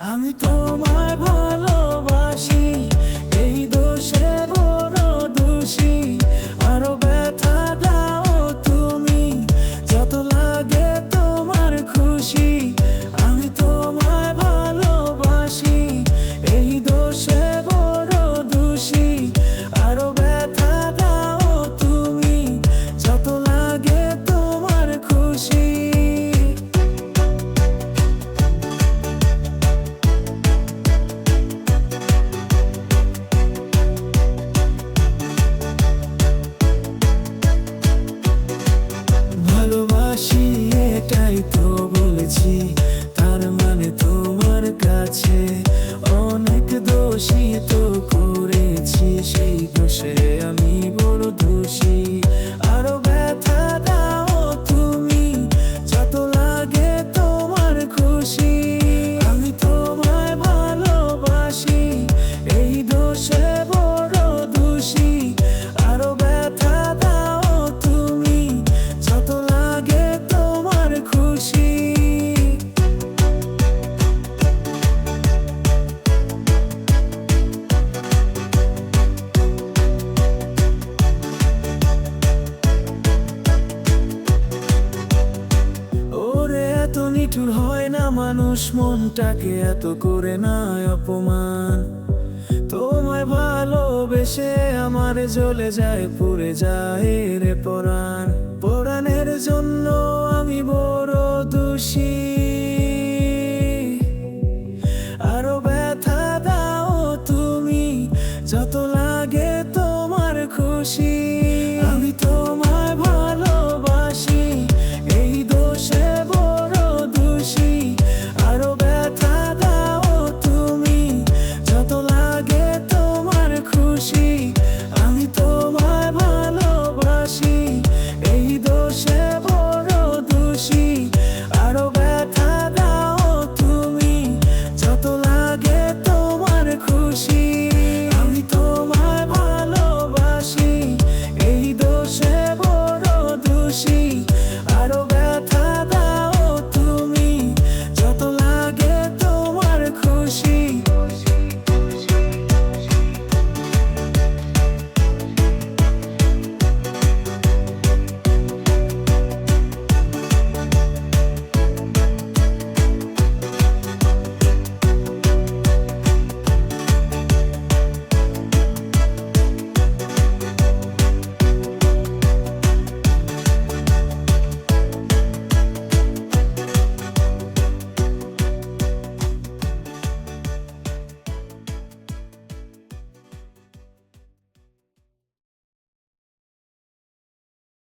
আমি তোমায় ভালোবাসি, এই দোষে বড় দোষী। আরো ব্যথা দাও তুমি, যত লাগে তোমার খুশি। আমি তোমায় ভালোবাসি, এই দোষে বড় দোষী। আরো ব্যথা দাও তুমি, যত লাগে তোমার খুশি। ভালোবাসি এটাই তো বলেছি, তার মানে তোমার কাছে অনেক দোষী তো করেছি। সেই দোষে আমি বড় দোষী। আরো ব্যথা দাও তুমি, যত লাগে তোমার খুশি। আমি তোমায় ভালোবাসি, এই দোষে বড় দোষী। আরো ব্যথা দাও তুমি, যত লাগে তোমার খুশি। ওরে এত নিঠুর হয় না মানুষ, মনটাকে এত করে না অপমান। তোমায় ভালোবেসে আমার জ্বলে যায়, পুড়ে যায় রে পরাণ। পরাণের জন্য আমি বড় দোষী।